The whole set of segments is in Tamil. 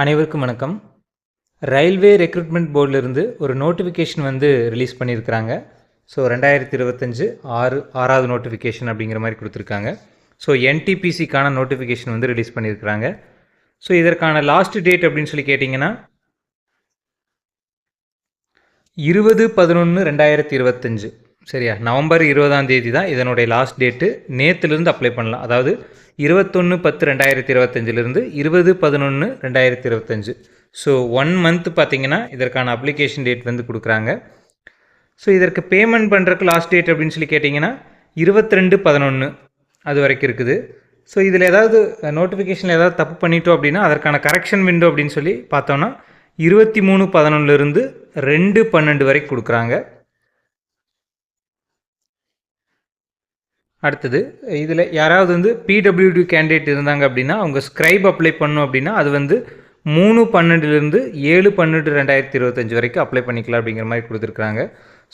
அனைவருக்கும் வணக்கம். ரயில்வே ரெக்ரூட்மெண்ட் போர்டிலிருந்து ஒரு நோட்டிஃபிகேஷன் வந்து ரிலீஸ் பண்ணியிருக்கிறாங்க. ஸோ 2025 6வது நோட்டிஃபிகேஷன் அப்படிங்கிற மாதிரி கொடுத்துருக்காங்க. ஸோ என்டிபிசிக்கான நோட்டிஃபிகேஷன் வந்து ரிலீஸ் பண்ணியிருக்கிறாங்க. ஸோ இதற்கான லாஸ்ட் டேட் அப்படின்னு சொல்லி கேட்டிங்கன்னா 20/11/2025 சரியா, நவம்பர் 20ஆம் தேதி தான் இதனுடைய லாஸ்ட் டேட்டு. நேற்றுலேருந்து அப்ளை பண்ணலாம். அதாவது 21/10/2025 20/11/2025. ஸோ 1 மந்த் பார்த்திங்கன்னா இதற்கான அப்ளிகேஷன் டேட் வந்து கொடுக்குறாங்க. ஸோ இதற்கு பேமெண்ட் பண்ணுறதுக்கு லாஸ்ட் டேட் அப்படின்னு சொல்லி கேட்டிங்கன்னா 22/11 அது வரைக்கும் இருக்குது. ஸோ இதில் ஏதாவது நோட்டிஃபிகேஷனில் ஏதாவது தப்பு பண்ணிட்டோம் அப்படின்னா அதற்கான கரெக்ஷன் விண்டோ அப்படின்னு சொல்லி பார்த்தோன்னா 23/11 2/12 வரைக்கும் கொடுக்குறாங்க. அடுத்தது இதில் யாராவது வந்து பிடபிள்யூடி கேண்டிடேட் இருந்தாங்க அப்படின்னா அவங்க ஸ்க்ரைப் அப்ளை பண்ணணும் அப்படின்னா அது வந்து 3/12 7/12/2025 வரைக்கும் அப்ளை பண்ணிக்கலாம் அப்படிங்கிற மாதிரி கொடுத்துருக்குறாங்க.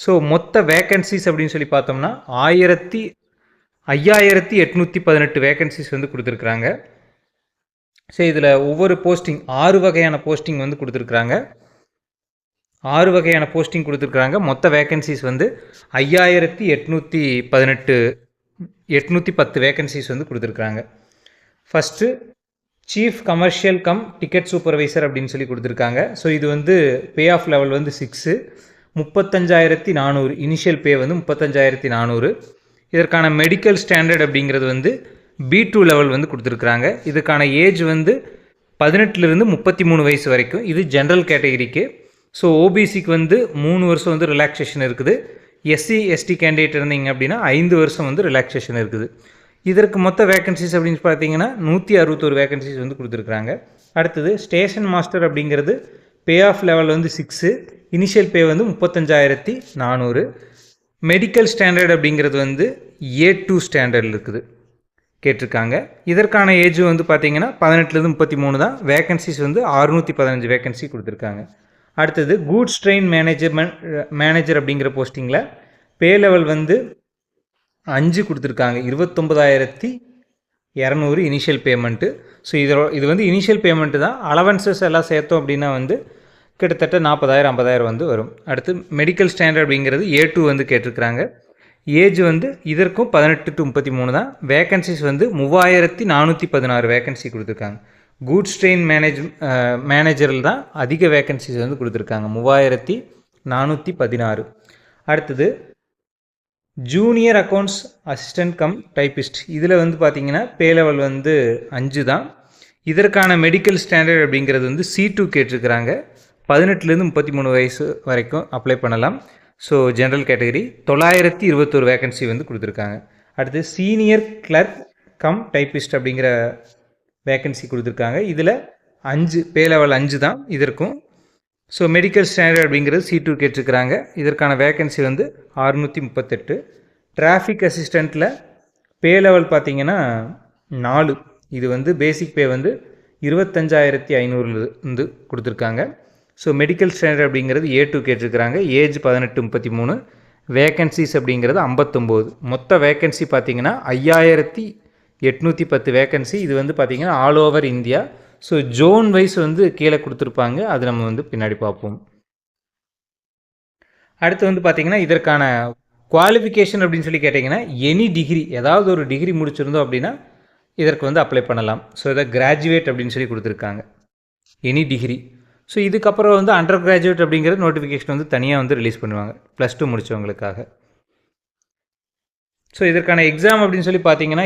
ஸோ மொத்த வேக்கன்சிஸ் அப்படின்னு சொல்லி பார்த்தோம்னா 5818 வேக்கன்சிஸ் வந்து கொடுத்துருக்குறாங்க. ஸோ இதில் ஒவ்வொரு போஸ்டிங் 6 வகையான போஸ்டிங் வந்து கொடுத்துருக்குறாங்க. 6 வகையான போஸ்டிங் கொடுத்துருக்குறாங்க. மொத்த வேக்கன்சிஸ் வந்து 5810 வேக்கன்சிஸ் வந்து கொடுத்துருக்குறாங்க. First chief commercial come ticket supervisor அப்படின்னு சொல்லி கொடுத்துருக்காங்க. ஸோ இது வந்து பே ஆஃப் லெவல் வந்து 6 35,400 இனிஷியல் பே வந்து 35,400. இதற்கான மெடிக்கல் ஸ்டாண்டர்ட் அப்படிங்கிறது வந்து B2 லெவல் வந்து கொடுத்துருக்குறாங்க. இதுக்கான ஏஜ் வந்து 18லிருந்து 33 வயசு வரைக்கும். இது ஜென்ரல் கேட்டகிரிக்கு. ஸோ ஓபிசிக்கு வந்து 3 வருஷம் வந்து ரிலாக்ஸேஷன் இருக்குது. எஸ்சி எஸ்டி கேண்டிடேட் இருந்தீங்க அப்படின்னா 5 வருஷம் வந்து ரிலாக்ஸேஷன் இருக்குது. இதற்கு மொத்த வேக்கன்சிஸ் அப்படின்னு பார்த்தீங்கன்னா 161 வேக்கன்சிஸ் வந்து கொடுத்துருக்குறாங்க. அடுத்தது ஸ்டேஷன் மாஸ்டர் அப்படிங்கிறது பே ஆஃப் லெவல் வந்து 6 இனிஷியல் பே வந்து 35,400. மெடிக்கல் ஸ்டாண்டர்ட் அப்படிங்கிறது வந்து A2 ஸ்டாண்டர்டில் இருக்குது கேட்டிருக்காங்க. இதற்கான ஏஜ் வந்து பார்த்திங்கன்னா 18லிருந்து 33 தான். வேக்கன்சிஸ் வந்து 615 வேக்கன்சி கொடுத்துருக்காங்க. அடுத்தது கூட்ஸ் ட்ரெயின் மேனேஜர் அப்படிங்கிற போஸ்டிங்கில் பே லெவல் வந்து 5 கொடுத்துருக்காங்க. 29,200 இனிஷியல் பேமெண்ட்டு. ஸோ இது வந்து இனிஷியல் பேமெண்ட்டு தான். அலவன்சஸ் எல்லாம் சேர்த்தோம் அப்படின்னா வந்து கிட்டத்தட்ட 40,000 50,000 வந்து வரும். அடுத்து மெடிக்கல் ஸ்டாண்டர்ட் அப்படிங்கிறது A2 வந்து கேட்டிருக்கிறாங்க. ஏஜ் வந்து இதற்கும் 18 to 33 தான். வேக்கன்சிஸ் வந்து 3,416 வேக்கன்சி கொடுத்துருக்காங்க. கூட்ஸ் ட்ரெயின் மேனேஜரில் தான் அதிக வேக்கன்சிஸ் வந்து கொடுத்துருக்காங்க 3,416. அடுத்தது junior accounts assistant come typist. இதில் வந்து பார்த்திங்கன்னா பே லெவல் வந்து 5 தான். இதற்கான மெடிக்கல் ஸ்டாண்டர்ட் அப்படிங்கிறது வந்து C2 கேட்டிருக்கிறாங்க. 18லேருந்து 33 வயசு வரைக்கும் அப்ளை பண்ணலாம். ஸோ ஜென்ரல் கேட்டகரி 921 வேக்கன்சி வந்து கொடுத்துருக்காங்க. அடுத்து சீனியர் கிளர்க் கம் டைப்பிஸ்ட் அப்படிங்கிற வேக்கன்சி கொடுத்துருக்காங்க. இதில் 5 பே லெவல் 5 தான் இதற்கும். ஸோ மெடிக்கல் ஸ்டாண்டர்ட் அப்படிங்கிறது C2 கேட்டிருக்கிறாங்க. இதற்கான வேக்கன்சி வந்து 638. டிராஃபிக் அசிஸ்டண்ட்டில் பே லெவல் பார்த்திங்கன்னா 4. இது வந்து பேசிக் பே வந்து 25,500 வந்து கொடுத்துருக்காங்க. ஸோ மெடிக்கல் ஸ்டாண்டர்ட் அப்படிங்கிறது A2 கேட்டிருக்கிறாங்க. ஏஜ் 18 33. வேக்கன்சிஸ் அப்படிங்கிறது 59. மொத்த வேக்கன்சி பார்த்திங்கன்னா 5,810 வேக்கன்சி. இது வந்து பார்த்திங்கன்னா all over India. So zone wise வந்து கீழே கொடுத்துருப்பாங்க. அது நம்ம வந்து பின்னாடி பார்ப்போம். அடுத்து வந்து பார்த்திங்கன்னா இதற்கான குவாலிஃபிகேஷன் அப்படின்னு சொல்லி கேட்டிங்கன்னா எனி டிகிரி, ஏதாவது ஒரு டிகிரி முடிச்சிருந்தோம் அப்படின்னா இதற்கு வந்து அப்ளை பண்ணலாம். ஸோ இதை கிராஜுவேட் அப்படின்னு சொல்லி கொடுத்துருக்காங்க, எனி டிகிரி. ஸோ இதுக்கப்புறம் வந்து அண்டர் கிராஜுவேட் அப்படிங்கிற நோட்டிஃபிகேஷன் வந்து தனியாக வந்து ரிலீஸ் பண்ணுவாங்க +2 முடித்தவங்களுக்காக. ஸோ இதற்கான எக்ஸாம் அப்படின்னு சொல்லி பார்த்தீங்கன்னா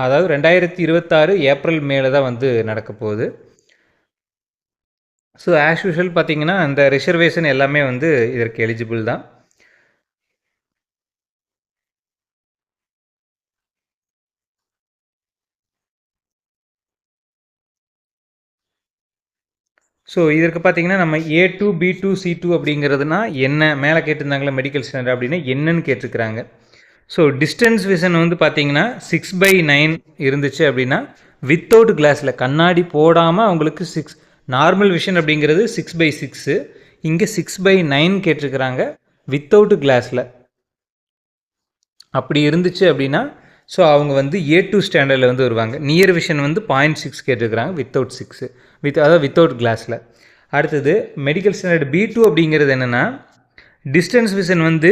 அதாவது 2026 ஏப்ரல் மேலே தான் வந்து நடக்க போகுது. ஸோ ஆஸ் யூஷுவல் பார்த்தீங்கன்னா இந்த ரிசர்வேஷன் எல்லாமே வந்து இதற்கு எலிஜிபிள் தான். ஸோ இதற்கு பார்த்தீங்கன்னா நம்ம A2 B2 C2 அப்படிங்கிறதுனா என்ன, மேலே கேட்டிருந்தாங்களா மெடிக்கல் ஸ்டாண்டர்ட் அப்படின்னா என்னன்னு கேட்டிருக்கிறாங்க. ஸோ டிஸ்டன்ஸ் விஷன் வந்து பார்த்தீங்கன்னா 6/9 இருந்துச்சு அப்படின்னா வித்தவுட் கிளாஸில் கண்ணாடி போடாமல் அவங்களுக்கு 6 நார்மல் விஷன் அப்படிங்கிறது 6/6. இங்கே 6/9 கேட்டிருக்கிறாங்க வித்தவுட் கிளாஸில். அப்படி இருந்துச்சு அப்படின்னா ஸோ அவங்க வந்து A2 ஸ்டாண்டர்டில் வந்து வருவாங்க. நியர் விஷன் வந்து 0.6 கேட்டிருக்கிறாங்க வித்தவுட் 6 அதாவது வித்தவுட் கிளாஸில். அடுத்தது மெடிக்கல் ஸ்டாண்டர்ட் B2 அப்படிங்கிறது என்னென்னா டிஸ்டன்ஸ் விஷன் வந்து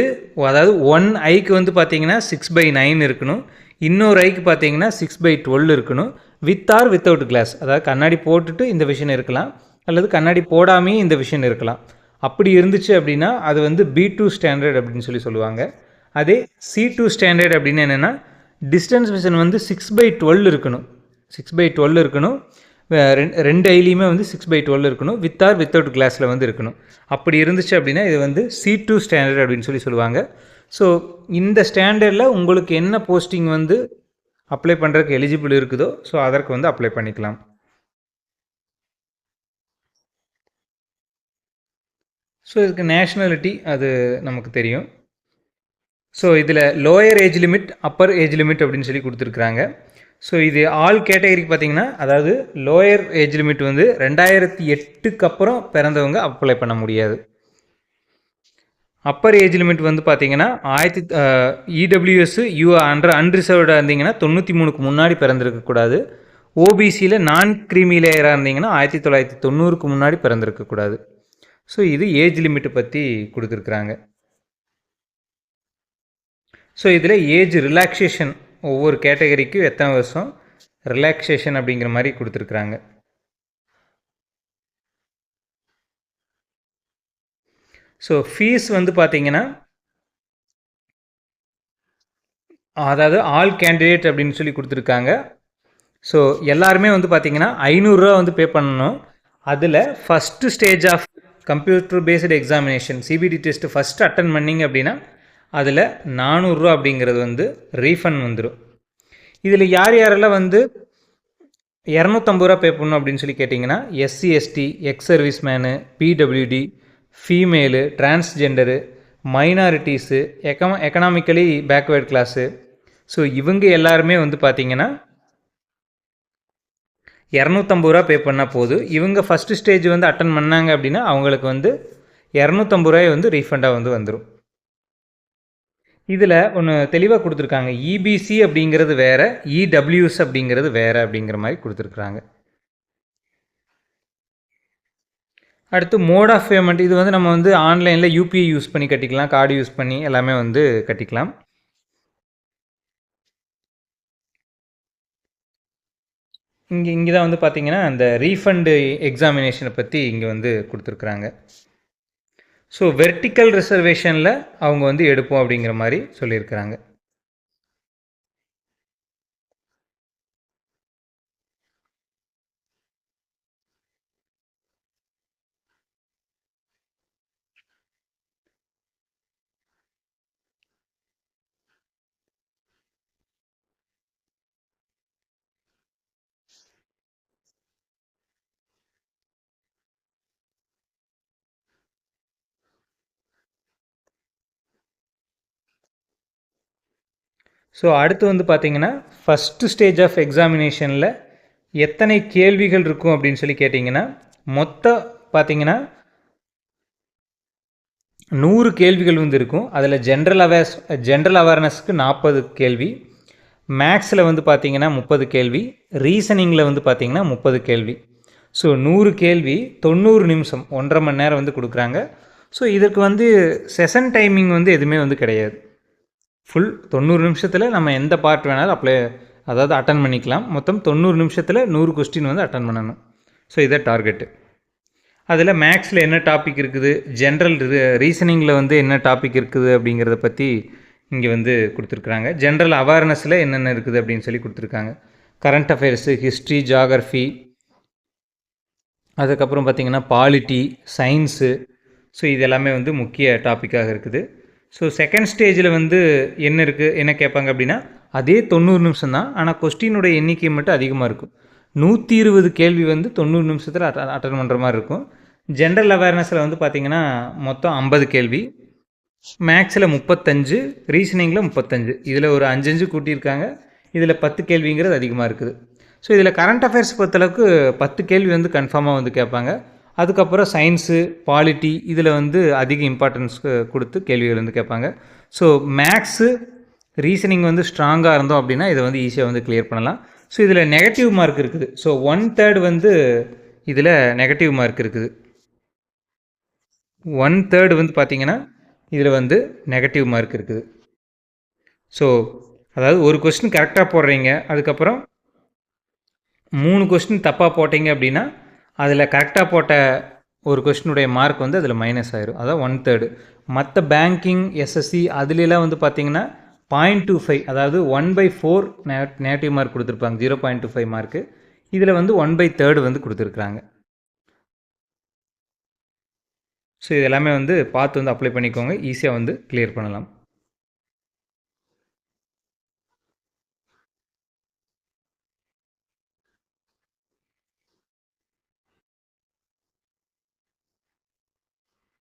அதாவது 1 ஐக்கு வந்து பார்த்தீங்கன்னா 6/9 இருக்கணும், இன்னொரு ஐக்கு பார்த்தீங்கன்னா 6/12 இருக்கணும், வித் ஆர் வித்தவுட் கிளாஸ். அதாவது கண்ணாடி போட்டுட்டு இந்த விஷன் இருக்கலாம் அல்லது கண்ணாடி போடாமையே இந்த விஷன் இருக்கலாம். அப்படி இருந்துச்சு அப்படின்னா அது வந்து B2 ஸ்டாண்டர்ட் அப்படின்னு சொல்லுவாங்க. அதே C2 ஸ்டாண்டர்ட் அப்படின்னு என்னென்னா டிஸ்டன்ஸ் விஷன் வந்து 6/12 இருக்கணும், 6/12 இருக்கணும், ரெண்டு ஐலையுமே வந்து 6/12 இருக்கணும், வித் ஆர் வித்தவுட் கிளாஸில் வந்து இருக்கணும். அப்படி இருந்துச்சு அப்படின்னா இது வந்து C2 ஸ்டாண்டர்ட் அப்படின்னு சொல்லுவாங்க. ஸோ இந்த ஸ்டாண்டர்டில் உங்களுக்கு என்ன போஸ்டிங் வந்து அப்ளை பண்ணுறதுக்கு எலிஜிபிள் இருக்குதோ ஸோ அதற்கு வந்து அப்ளை பண்ணிக்கலாம். ஸோ இதுக்கு நேஷ்னாலிட்டி அது நமக்கு தெரியும். ஸோ இதில் lower age limit, upper age limit அப்படின்னு சொல்லி கொடுத்துருக்குறாங்க. ஸோ இது ஆல் கேட்டகரிக்கு பார்த்தீங்கன்னா அதாவது லோயர் ஏஜ் லிமிட் வந்து 2008க்கு அப்புறம் பிறந்தவங்க அப்ளை பண்ண முடியாது. அப்பர் ஏஜ் லிமிட் வந்து பார்த்தீங்கன்னா இடபிள்யூஎஸ் அன்ரிசர்வ்டாக இருந்தீங்கன்னா 93க்கு முன்னாடி பிறந்திருக்கக்கூடாது. ஓபிசியில் நான் கிரீமி லேயராக இருந்தீங்கன்னா 1990க்கு முன்னாடி பிறந்திருக்கக்கூடாது. ஸோ இது ஏஜ் லிமிட்டை பற்றி கொடுத்துருக்குறாங்க. ஸோ இதில் ஏஜ் ரிலாக்ஸேஷன் ஒவ்வொரு கேட்டகரிக்கும் எத்தனை வருஷம் ரிலாக்ஸேஷன் அப்படிங்கிற மாதிரி கொடுத்துருக்குறாங்க. ஸோ ஃபீஸ் வந்து பார்த்தீங்கன்னா அதாவது ஆல் கேண்டிடேட் அப்படின்னு சொல்லி கொடுத்துருக்காங்க. ஸோ எல்லாருமே வந்து பார்த்தீங்கன்னா 500 ரூபா வந்து பே பண்ணணும். அதில் first stage of computer based examination CBT test first attend பண்ணிங்க அப்படின்னா அதில் 400 ரூபா அப்படிங்கிறது வந்து ரீஃபண்ட் வந்துடும். இதில் யார் யாரெல்லாம் வந்து 250 ரூபா பே பண்ணணும் அப்படின்னு சொல்லி கேட்டிங்கன்னா SC ST, ex service men, PWD, female, transgender, minorities, economically backward class, so இவங்க எல்லாருமே வந்து பார்த்திங்கன்னா 250 ரூபா பே பண்ணால் போதும். இவங்க ஃபஸ்ட்டு ஸ்டேஜ் வந்து அட்டன் பண்ணாங்க அப்படின்னா அவங்களுக்கு வந்து 250 ரூபாய் வந்து ரீஃபண்டாக வந்து வந்துடும். இதில் ஒன்று தெளிவாக கொடுத்துருக்காங்க, இபிசி அப்படிங்கிறது வேறு, இடபிள்யூஎஸ் அப்படிங்கிறது வேறு அப்படிங்கிற மாதிரி கொடுத்துருக்குறாங்க. அடுத்து மோட் ஆஃப் பேமெண்ட், இது வந்து நம்ம வந்து ஆன்லைனில் யூபிஐ யூஸ் பண்ணி கட்டிக்கலாம், கார்டு யூஸ் பண்ணி எல்லாமே வந்து கட்டிக்கலாம். இங்கே தான் வந்து பார்த்திங்கன்னா அந்த ரீஃபண்டு எக்ஸாமினேஷனை பற்றி இங்கே வந்து கொடுத்துருக்குறாங்க. ஸோ வெர்டிக்கல் ரிசர்வேஷனில் அவங்க வந்து எடுப்போம் அப்படிங்கிற மாதிரி சொல்லியிருக்கிறாங்க. ஸோ அடுத்து வந்து பார்த்திங்கன்னா ஃபஸ்ட்டு ஸ்டேஜ் ஆஃப் எக்ஸாமினேஷனில் எத்தனை கேள்விகள் இருக்கும் அப்படின்னு சொல்லி கேட்டிங்கன்னா மொத்தம் பார்த்திங்கன்னா 100 கேள்விகள் வந்து இருக்கும். அதில் ஜென்ரல் அவேர்னஸ்க்கு 40 கேள்வி, மேக்ஸில் வந்து பார்த்திங்கன்னா 30 கேள்வி, ரீசனிங்கில் வந்து பார்த்திங்கன்னா 30 கேள்வி. ஸோ 100 கேள்வி 90 நிமிஷம், 1.5 மணி நேரம் வந்து கொடுக்குறாங்க. ஸோ இதற்கு வந்து செஷன் டைமிங் வந்து எதுவுமே வந்து கிடையாது. ஃபுல் 90 நிமிஷத்தில் நம்ம எந்த பார்ட் வேணாலும் அதாவது அட்டன் பண்ணிக்கலாம். மொத்தம் 90 நிமிஷத்தில் 100 கொஸ்டின் வந்து அட்டன் பண்ணணும். ஸோ இதை டார்கெட்டு. அதில் மேக்ஸில் என்ன டாபிக் இருக்குது, ஜென்ரல் ரீசனிங்கில் வந்து என்ன டாபிக் இருக்குது அப்படிங்கிறத பற்றி இங்கே வந்து கொடுத்துருக்குறாங்க. ஜென்ரல் அவேர்னஸில் என்னென்ன இருக்குது அப்படின்னு சொல்லி கொடுத்துருக்காங்க. கரண்ட் அஃபேர்ஸு, ஹிஸ்ட்ரி, ஜியாகிரஃபி, அதுக்கப்புறம் பார்த்திங்கன்னா பாலிட்டி, சயின்ஸு, ஸோ இது எல்லாமே வந்து முக்கிய டாப்பிக்காக இருக்குது. ஸோ செகண்ட் ஸ்டேஜில் வந்து என்ன கேட்பாங்க அப்படின்னா அதே 90 நிமிஷம் தான், ஆனால் கொஸ்டினுடைய எண்ணிக்கை மட்டும் அதிகமாக இருக்கும். 120 கேள்வி வந்து 90 நிமிஷத்தில் அட்டன் பண்ணுற மாதிரி இருக்கும். ஜென்ரல் அவேர்னஸில் வந்து பார்த்திங்கன்னா மொத்தம் 50 கேள்வி, மேக்ஸில் 35, ரீசனிங்கில் 35, இதில் ஒரு 5 கூட்டியிருக்காங்க. இதில் 10 கேள்விங்கிறது அதிகமாக இருக்குது. ஸோ இதில் கரண்ட் அஃபேர்ஸ் பொறுத்தளவுக்கு 10 கேள்வி வந்து கன்ஃபார்மாக வந்து கேட்பாங்க. அதுக்கப்புறம் சயின்ஸு, பாலிட்டி, இதில் வந்து அதிக இம்பார்ட்டன்ஸ் கொடுத்து கேள்விகள் வந்து கேட்பாங்க. ஸோ மேக்ஸு, ரீசனிங் வந்து ஸ்ட்ராங்காக இருந்தோம் அப்படின்னா இதை வந்து ஈஸியாக வந்து கிளியர் பண்ணலாம். ஸோ இதில் நெகட்டிவ் மார்க் இருக்குது. ஸோ 1/3 வந்து இதில் நெகட்டிவ் மார்க் இருக்குது. 1/3 வந்து பார்த்தீங்கன்னா இதில் வந்து நெகட்டிவ் மார்க் இருக்குது. ஸோ அதாவது ஒரு கொஸ்டின் கரெக்டாக போடுறீங்க, அதுக்கப்புறம் 3 கொஸ்டின் தப்பாக போட்டிங்க அப்படின்னா அதில் கரெக்டாக போட்ட ஒரு கொஸ்டினுடைய மார்க் வந்து அதில் மைனஸ் ஆயிரும். அதான் 1/3. மற்ற பேங்கிங், எஸ்எஸ்சி அதுலலாம் வந்து பார்த்தீங்கன்னா 0.25, அதாவது 1/4 நெகட்டிவ் மார்க் கொடுத்துருப்பாங்க, 0.25 மார்க்கு. இதில் வந்து 1/3 வந்து கொடுத்துருக்குறாங்க. ஸோ இது எல்லாமே வந்து பார்த்து வந்து அப்ளை பண்ணிக்கோங்க, ஈஸியாக வந்து கிளியர் பண்ணலாம்.